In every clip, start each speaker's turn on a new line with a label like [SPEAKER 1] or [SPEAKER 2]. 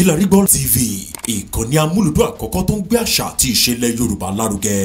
[SPEAKER 1] Kilarigbo TV, ìkànnì amúlùdún àkọ́kọ́ tó ń gbé àṣà àti ìṣẹ̀lẹ̀ Yorùbá lárugẹ.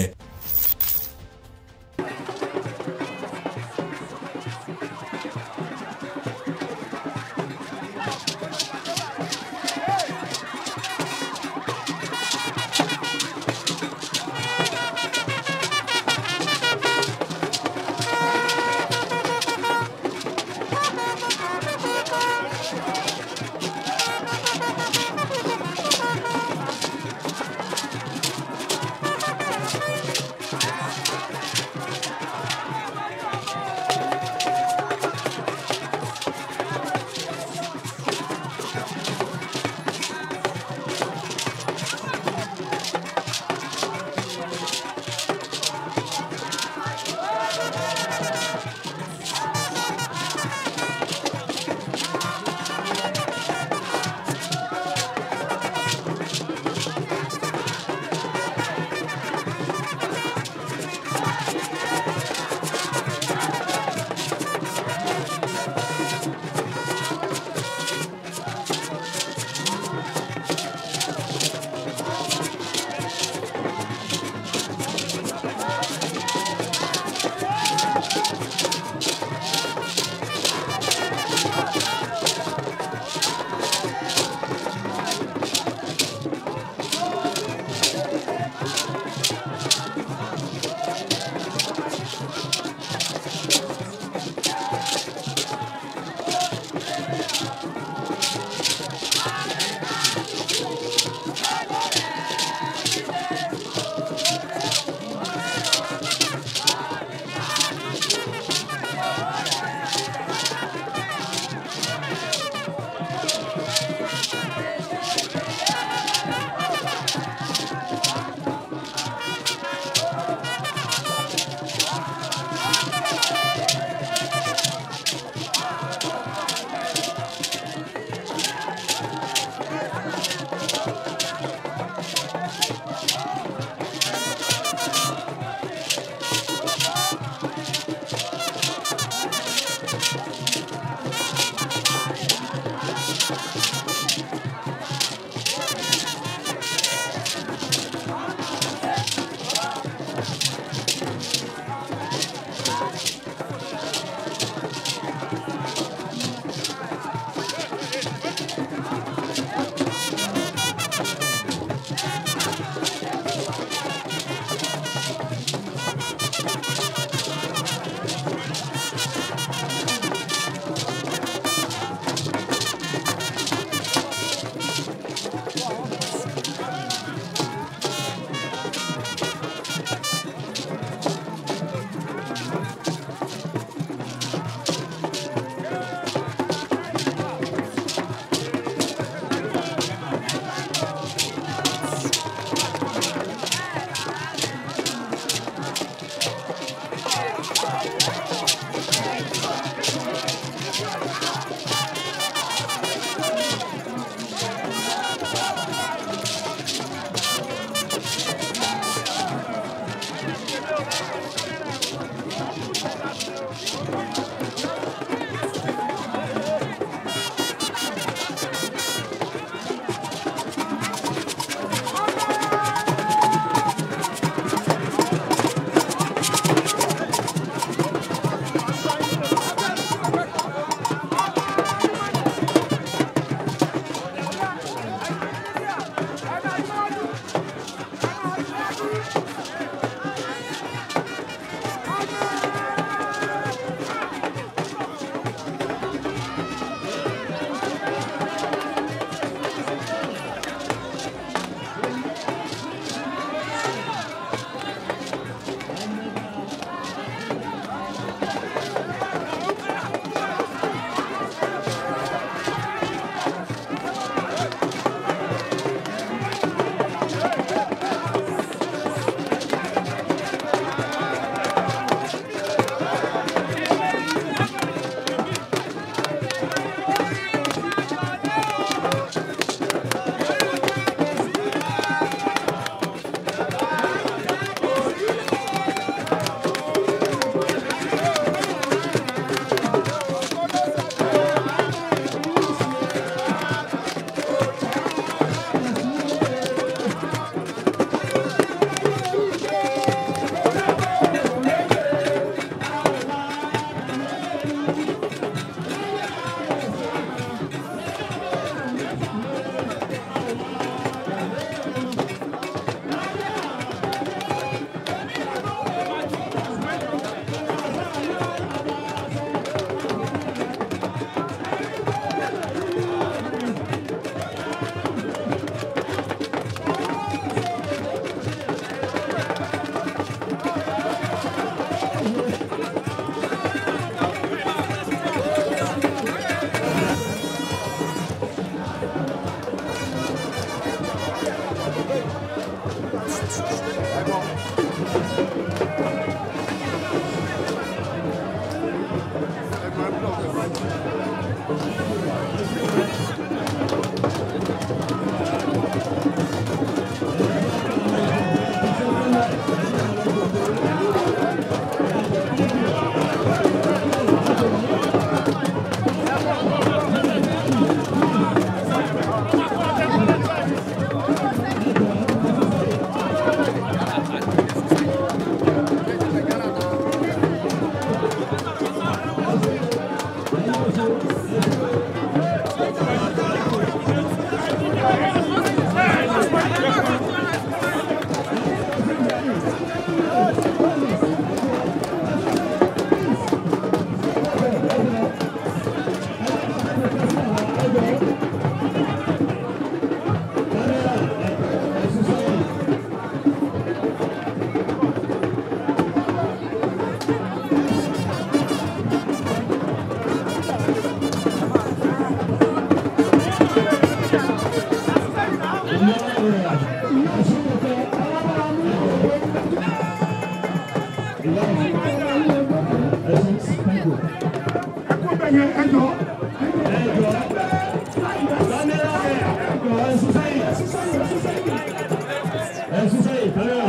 [SPEAKER 2] ẹ̀sùn sẹ́yìn kámẹ́rà.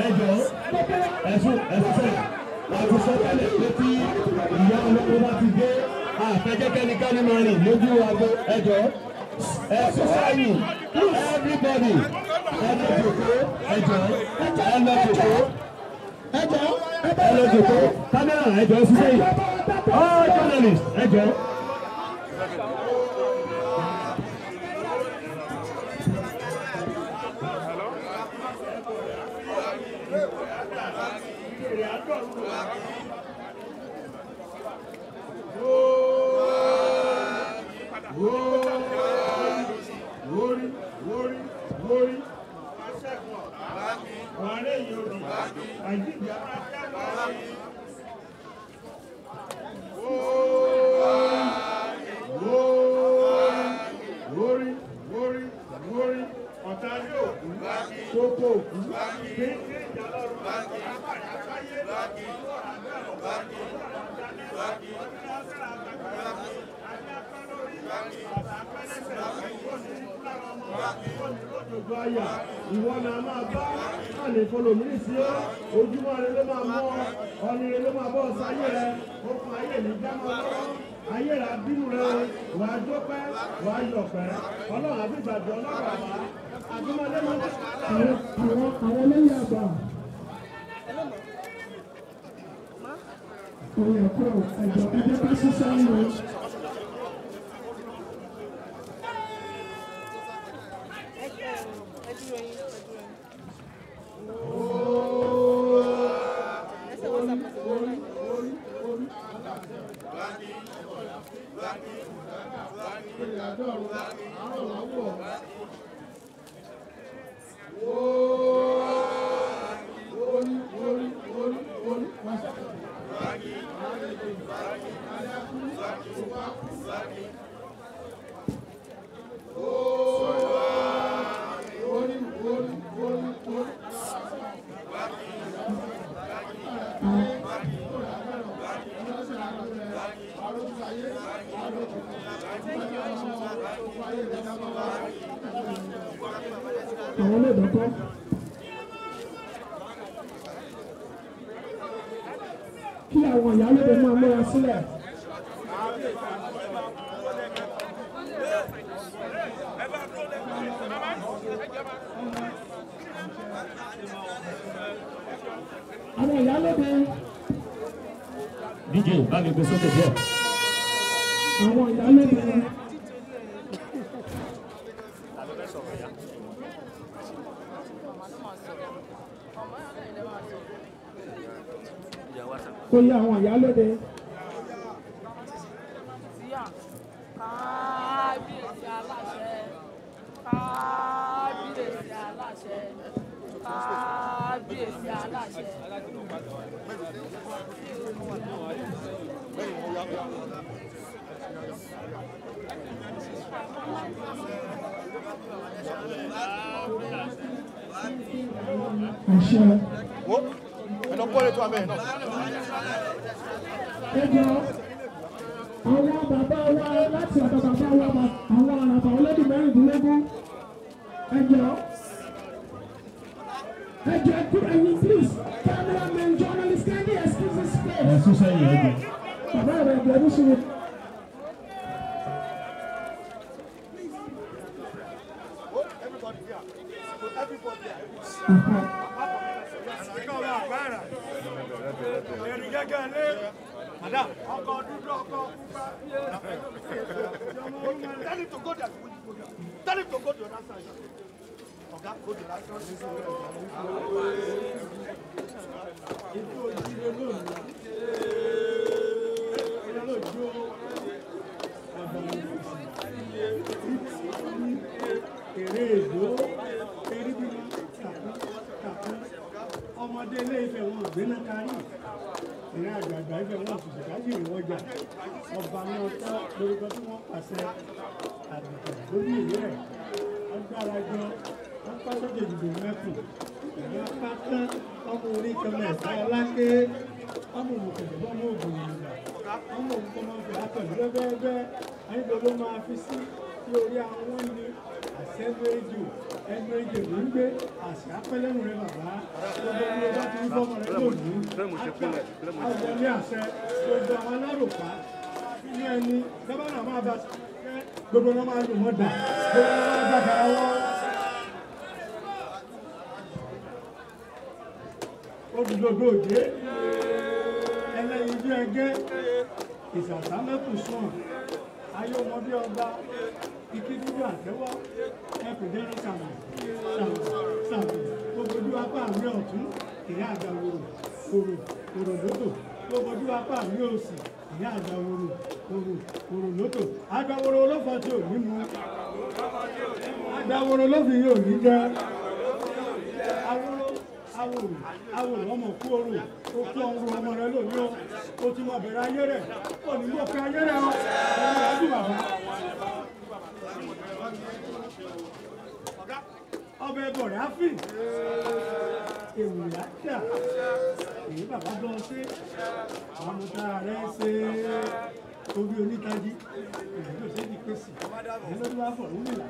[SPEAKER 2] ẹjọ́ ẹ̀sùn sẹ́yìn àti sọ́tẹ́lẹ̀ pé tí ìyá ọlọ́pàá bá ti dé àfẹ́jẹ́kẹ́nikẹ́ni máa rìn lójú aago ẹjọ́ ẹ̀sùn sẹ́yìn everybody ẹlọ́jòkó ẹjọ́ ẹlọ́jòkó kámẹ́rà ẹjọ́ ẹ̀sùn sẹ́yìn all journalists ẹjọ́.
[SPEAKER 3] Ìwọ náà máa bá àlè fọlọ́mìnì sí ọ́, ojúmọ́ rẹ ló máa mọ́ ọ̀nì rẹ ló máa bọ́ ọ̀sán ayé rẹ, okùn ayé ní jámọ́ lọ́wọ́, ayé rẹ bínú rẹ wà á jópẹ́, wà á yọ̀pẹ́, ọlọ́run àbí ìgbàgbọ́ ọlọ́run àbá, àtúmọ̀lé máa ń àwọn lẹ́yìn àgbà. Oyè kúrò ẹ̀jọ̀ ẹgbẹ́ bá ṣiṣẹ́ ń lò. Àwọn olóòdòkọ́ kí àwọn ìyálóde máa múra sílẹ̀. Àwọn ìyálóde.
[SPEAKER 2] DJ bá mi gbé sókè díẹ̀.
[SPEAKER 3] Àwọn ìyálóde. Kó yá àwọn ìyálóde.
[SPEAKER 4] Kábíyèsí aláṣẹ, kábíyèsí aláṣẹ, kábíyèsí aláṣẹ.
[SPEAKER 3] Àṣẹ.
[SPEAKER 5] Ẹ̀nà pọ́lẹ̀ tó àmẹ́ náà.
[SPEAKER 3] Ẹjọ́ àwọn bàbá wa láti ọ̀dọ̀ bàbá wa àwọn àràbà olódì mẹ́rìndínlógún. Ẹjọ́ ẹ̀yin please cameraman journalist kindly excuse this place.
[SPEAKER 2] ẹ̀sùn sẹ́yìn ẹjọ́.
[SPEAKER 3] Bàbá rẹ̀ ẹgbẹ̀rún sí mi.
[SPEAKER 5] Everybody here. Everybody here. Madam, tell him to go there. Tell him to go to the other side. Okay, go to the other
[SPEAKER 3] ọmọdé ilé Ifẹ̀ wọn gbéná kárí ìrìn àjò àgbà Ifẹ̀ wọn ṣùṣù kájìrì wọjà ọba wọn tọ́ lórúkọ tí wọ́n pàṣẹ àdìgbò lórí ìlú rẹ̀ wọ́n gbára jọ wọ́n pàṣẹ ìdìbò mẹ́kùn ìyá pátá ọmọ orí kẹmẹ ẹ̀sá ọláké ọmọ òmùkẹ̀dẹ̀ ọmọ ògùn ìlú ọmọ òmùkọ́ máa ń fi lápẹ̀lú lẹ́gbẹ́ẹ́gbẹ́ ayédèlú máa fi sí tí orí àwọn ní àṣẹ méjì ẹgbẹ́jì ló ń gbé àṣẹ apẹ́lẹ́nu rẹ bàbá gbogbo ní ọjọ́ tí ń fọ́mọ rẹ lónìí àwọn ní àṣẹ gbogbo àwọn alárùpá ní ẹni gọ́bánà máa bá gbogbo náà máa lò mọ́ dà gbogbo náà máa dàgbà wọn. Odùdókò òjé ẹlẹ́yin bí ẹgẹ́ ìsàsá mẹ́kùn sùn ayé ọmọ bí ọba ikí dúdú àtẹ́wọ́ ẹkùnjẹ́ ní sàmù gbogbo ojú apá àmì ọ̀tún ìyá àgbà wòrò lótò gbogbo ojú apá àmì òsì ìyá àgbà wòrò lótò àgbà wòrò olófò tí ò ní mu àgbà wòrò olófì yóò ní jẹ awòrò ọmọ kú orò ó kú ọrùn ọmọ rẹ lónìí ó ti mọ bẹ̀rẹ̀ ayé rẹ̀ ó ní mọ̀ pé ayé rẹ̀ ọmọ rẹ̀ dùn bàbá. ọbẹ̀ bọ̀rẹ̀ áfì èròyà dà èyí bàbá gbọ́ sí àwọn ọmọọta rẹ̀ ṣe orí onítají èyí ló ṣe di pèsè èyí ló wá fọ̀ lómìnira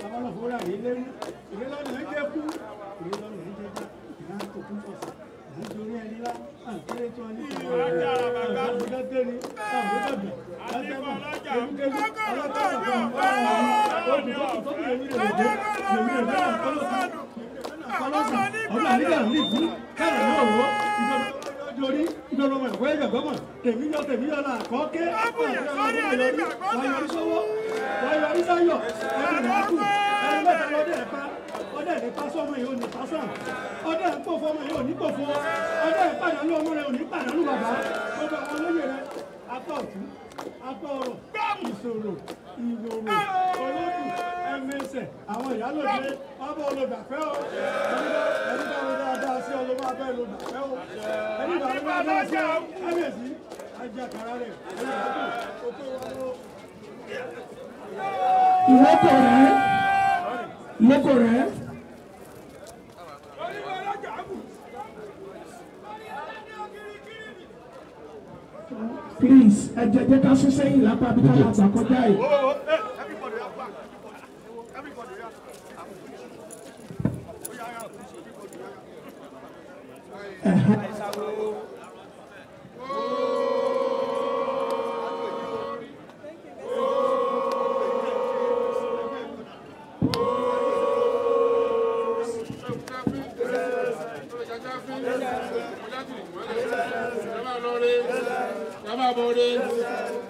[SPEAKER 3] babalọ̀ fúnra yìí lẹ́nu èyí lọ́nà ẹ̀ jẹ́ kú èyí lọ́nà ẹ̀ jẹ́ já ìyá tó kún pọ̀ sí nítorí ẹni lá àǹkéré tí wọ́n ní ìwọ̀n rẹ̀ àgbàgbọ́dọ́ tẹ́ni àgbàgbọ́dọ́ látẹ́mọ̀ ebúkébú alátọ́sọ̀ fún ọmọ tó kù èmi lè dé àkọlọ́sà ọdún àníkà ní ìfún kẹrẹ̀ náà wọ́ ìjọrí ìjọba ẹ̀kọ́ ẹ̀jọ̀gbọ́mọ̀ tèmíyọ́ là kọ́kẹ́ wáyọrí sọ́wọ́ wáyọrí sáyọ̀ ẹni ìrìnàkù ẹni mẹ́ta lọ́dẹ̀ ẹ̀pá ọdẹ ní pásọmọ yìí ò ní pásán ọdẹ ń pòfò ọmọ yìí ò ní pòfò ọdẹ ń pàdánù ọmọ rẹ ò ní pàdánù bàbá gbogbo àwọn olóyè rẹ apá ọ̀tún apá ọ̀rọ̀ ìṣòro ìwòrò olódù ẹmẹsẹ àwọn ìyálòdì ọba olùdàfẹ́ o ẹni bá wọn dáadáa sí ọlọ́mọ abẹ́ olùdàfẹ́ o ẹni bá wọn dáadáa sí ẹmẹsì ajá kàrá rẹ ẹni bá tó òkú wọn lọ.
[SPEAKER 2] ìwọ́kọ̀ rẹ̀ please ẹ jẹ́ ká sún sẹ́yìn lápá bí ká láti àkọjá yìí.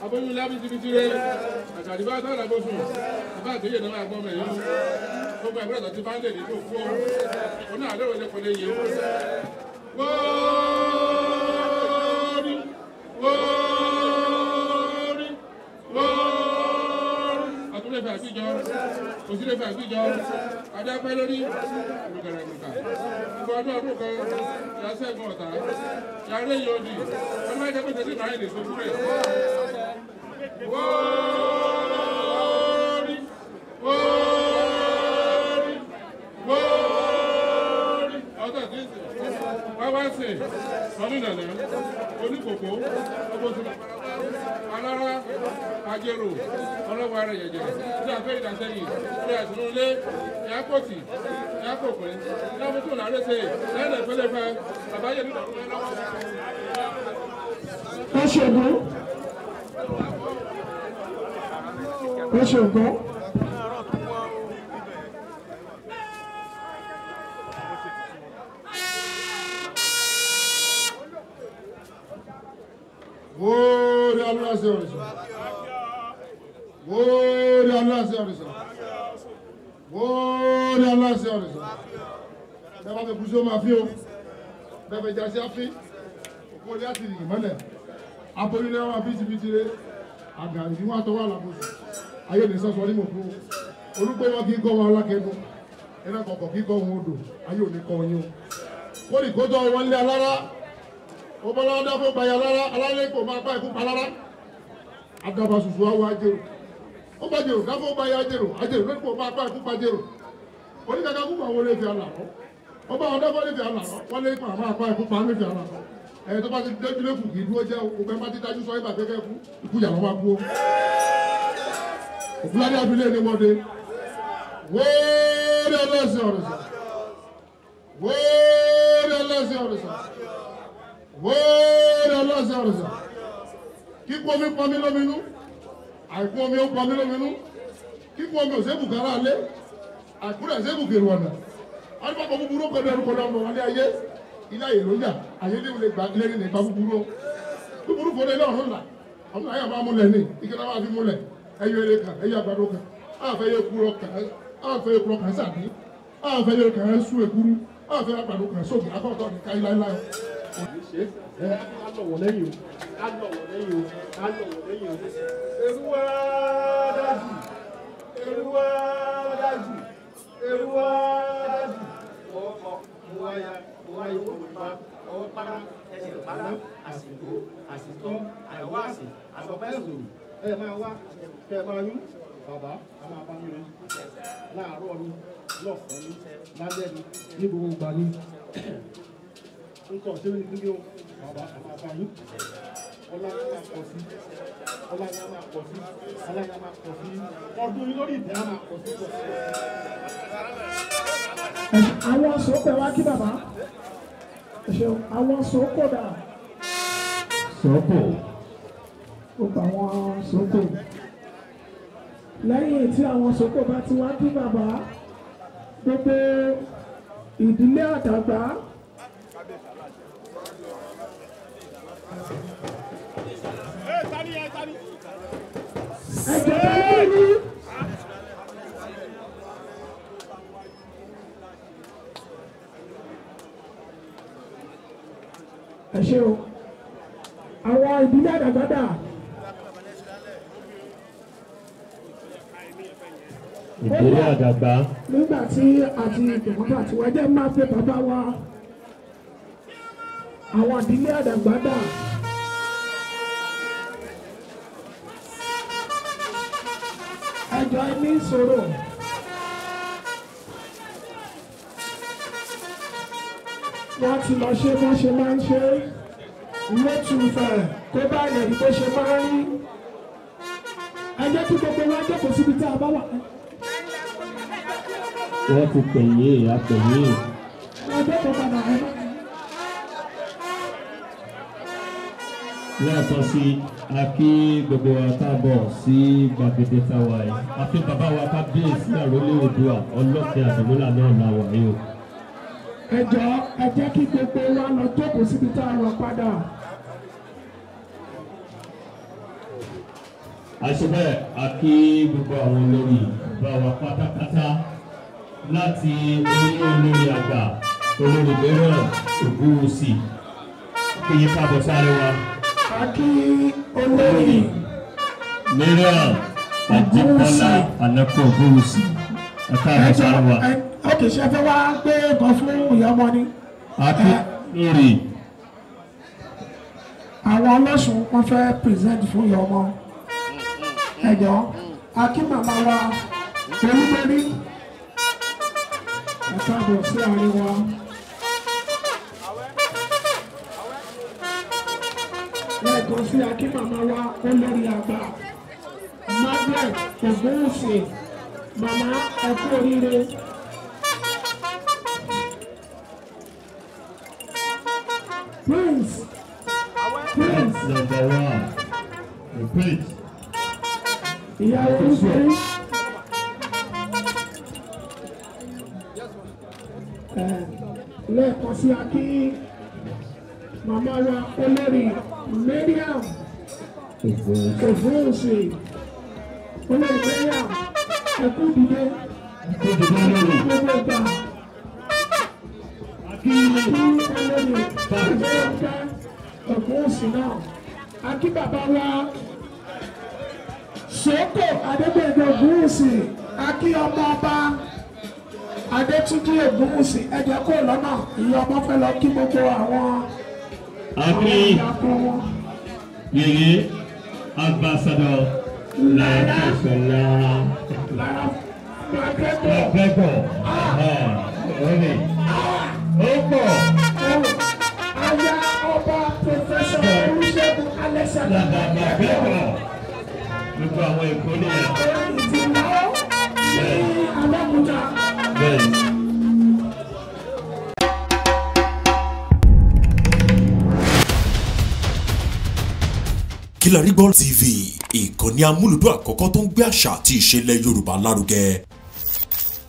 [SPEAKER 6] aboyún lábí tibiti rẹ àtàdé bá tọ́ làbóṣùn bàbá àgbéyè náà máa gbọ́ mẹ́rin yìí gbogbo ẹgbẹ́ ìtọ́jú bá ń lè nínú òkú ọ náà lérò ilé pẹ̀lẹ́ yìí wọ́ọ́rí wọ́ọ́rí wọ́ọ́rí àtúnlẹ̀fẹ̀ àgbíjọ òsínlẹ̀fẹ̀ àgbíjọ adápẹ́ lórí ìrùkẹ̀rẹ̀ ìrùkà gbogbo ọdún kan yà sẹ́gun ọ̀tá yà rẹ̀ yọ̀ọ́dì wọ́n máa jẹ́ pé tẹ̀sí ìbáyé lè sojú rẹ̀ wọ́ọ́rí wọ́ọ́rí wọ́ọ́rí ọ̀tọ̀ tí wọ́n wá sí ọdún nàná oníkòkó ọgbọ́sùn alára ajérò ọlọ́wọ́ ara yẹ̀jẹ̀ tí a fẹ́ ìdásẹ́yìn tí a sùn lé ìyápòtì ìyápòpẹ́ ìyápòtò làárẹ̀sẹ̀ lẹ́lẹ̀ pẹ́lẹ́fẹ́ àbáyé nínú ọdún lọ́wọ́.
[SPEAKER 2] ó ṣògbọ́n ó ṣògbọ́n.
[SPEAKER 6] Wóórí aláṣẹ ọ̀rẹ́sọ̀. Wóórí aláṣẹ ọ̀rẹ́sọ̀. Wóórí aláṣẹ ọ̀rẹ́sọ̀. Bẹ́ẹ̀ bá fẹ́ kú sí ó máa fi o. Bẹ́ẹ̀ fẹ́ jásí á fi. Òkú olé àti ìmọ́lẹ̀. Aboyún lẹ́wọ̀n àbí tibiti rẹ̀. Àgàrí ni wọ́n àtọwọ́ àlàbòsù. Ayé ní sọ́sọ́ ní mòkú. Olúgbó wọn kì í kọ́ wọn alákẹ́nu. Ẹnà kọ̀ọ̀kọ̀ kì í kọ́ wọn odò. Ayé ò ní kọ́ wọn yín o. Kórì kó tọ́ wọn lé alára. Ọbọ̀lá ọdá fún bàyà lára alálẹ́kọ̀ọ́ máa bá ẹ̀kú palára adaba ṣùṣù àwọ̀ ajérò ó bá jèrò dáfọ́ bàyà ajérò lẹ́kọ̀ọ́ máa bá ẹ̀kú pàjérò oníkàkà kú àwọn olè fi àlàrọ̀ ọba ọdá fọ́ lè fi àlàrọ̀ wọ́n lè pa máa bá ẹ̀kú pa lè fi àlàrọ̀ ẹ̀yẹ tó bá ti dé jùlẹ̀ kù kì í dúró jẹ́ òkú ẹ̀ má ti dájú sọ ibà gẹ́gẹ́ kú ikú yàrá wá kú Òfúládé abilé ni wọ́n dé. Wóódé ọlọ́sìn ọ̀rẹ́sà. Wóódé ọlọ́sìn ọ̀rẹ́sà. Wóódé ọlọ́sìn ọ̀rẹ́sà. Kíkú omi pọnmi lóminú. Àìkú omi ó pọnmi lóminú. Kíkú omi ò sébù kára lé. Àìkú rẹ̀ sébù kèrò ọ̀nà. Adúgbò búburú kọ́dọ̀ ẹrú kọ́dọ̀ ọmọ wọlé ayé. Ilé ayé ló yà. Ayé ní ilé gbà lérí nípa búburú. Búburú fọdé ilé ọ̀run là. Ọmọ ayé àbá múlẹ̀ ní. Ìkẹlẹ́ máa fi múlẹ̀. Ẹyọ eré kan, ẹyọ àgbàdo kan. Àfẹ́ yẹ kúrọ̀ kan. Àfẹ́ yẹ kúrọ̀ kan sàdé. Àfẹ́ yẹ kan sún èkúrú. Àfẹ́ yẹ àgbàdo kan sókè. Akọ́tọ̀ ní káyí láíláí.
[SPEAKER 2] Alọ̀wọ̀ lẹ́yìn o. Alọ̀wọ̀ lẹ́yìn o. Alọ̀wọ̀ lẹ́yìn o. Eruwa dájú. Eruwa dájú. Eruwa dájú. Ọkọ̀ wáyà olùbá ọwọ́ para ẹsẹ̀ para àsìkò àsìkò àìwá àsì àsọ̀pẹ́ ẹ̀sùn. Ẹ máa wá kẹ máa yún bàbá a máa bá mi rẹ láàárọ̀ ni lọ́sàn-án ni lálẹ́ ni ní gbogbo ìgbà ni nǹkan ọ̀sẹ̀ ní kíkẹ́ o bàbá a máa bá yín ọlá yẹn máa pọ̀ sí ọlá yẹn máa pọ̀ sí ọlá yẹn máa pọ̀ sí ọdún yín lórí ìtẹ́ á máa pọ̀ sí pọ̀ sí.
[SPEAKER 7] Àwọn sòókò wá kí bàbá àwọn sòókò dà.
[SPEAKER 2] Sòókò.
[SPEAKER 7] Ó gba àwọn sòókò. Lẹ́yìn tí àwọn sòókò bá ti wá kí bàbá gbogbo ìdílé àdàgbà. Ẹ̀jẹ̀ bá lórí ní. Ẹ ṣé o, àwọn ìdílé àdàgbàdà.
[SPEAKER 2] Ìdílé àdàgbà.
[SPEAKER 7] Nígbà tí àti ìdòmọ́tà tí wọ́n jẹ́ máa pé bàbá wa, àwọn ìdílé àdàgbàdà. Ẹjọ́ ní ìṣòro. Wọ́n ti lọ ṣe bó ṣe máa ń ṣe lótùfẹ̀ kó bá ilẹ̀ rí bó ṣe máa ń rí. Ẹ jẹ́ kí gbogbo wa jókòó síbi tí a bá wà.
[SPEAKER 2] Wọ́n ti pè yín, a pè yín.
[SPEAKER 7] Ọjọ́ tó padà ẹ̀ náà.
[SPEAKER 2] Lẹ́ẹ̀kan sí a kí gbogbo wa káàbọ̀ sí gbàgede táwa yìí. A fi bàbá wa kábíyèsí àrólé Oòduà ọlọ́pẹ àdìmúlà náà la wà yìí o.
[SPEAKER 7] Ẹ jọ̀ọ́ ẹ jẹ́ kí gbogbo wa lọ jókòó síbi tá a lọ padà.
[SPEAKER 2] Àṣebẹ̀ a kí gbogbo àwọn olórí bá wa pátápátá láti orí olórí àgbà olórí mìíràn Ògúnwùsì kí yín káàbọ̀ sáré wa.
[SPEAKER 7] A kí olórí
[SPEAKER 2] mìíràn Àjíbọ́lá Ànákò Ògúnwùsì ẹ káàbọ̀ sáré wa.
[SPEAKER 7] Ókè ṣe fẹ́ wá gbé nǹkan fún ìyá ọmọ ni.
[SPEAKER 2] A kí lórí.
[SPEAKER 7] Àwọn ọlọ́sùn wọn fẹ́ present fún ìyá ọmọ. Ẹ jọ̀ọ́ a kí màmá wa olúborí. Ẹ káàbọ̀ sí àárín wa. Lẹ́ẹ̀kan sí a kí màmá wa olórí àgbà Margaret Ògúnwùsì. Màmá ẹ kú oríire. Prince. Prince.
[SPEAKER 2] Number one. The Prince.
[SPEAKER 7] Ìyàwó olúborí. Lẹ́ẹ̀kan sí a kí màmá wa olórí Mariam Ògúnwùsì. Olórí Mariam ẹ kú dìde. Gbogbo ìgbà. Kí olórí Ògúnwùsì náà. A kí bàbá wa Sòókò Adégbèdé Ògúnwùsì. A kí ọmọ ọba Adétúnjí Ògúnwùsì. Ẹ jẹ́ kó lọ́nà ìyá ọmọ fẹ́ lọ kí gbogbo àwọn
[SPEAKER 2] ìyàpọ̀ wọn. Yèyé ambassador Lára Fẹlá. Gbẹ́gbọ̀. Ọ̀rẹ́. Ó pọ̀.
[SPEAKER 7] Aya ọba Professor Olúṣẹ́gun Alẹ́sàdá.
[SPEAKER 2] Gbẹ́gbọ̀. Gbogbo àwọn èkó nìyẹn.
[SPEAKER 1] Kilarigbo TV ìkànnì amúlùdún àkọ́kọ́ tó ń gbé àṣà àti ìṣẹ̀lẹ̀ Yorùbá lárugẹ.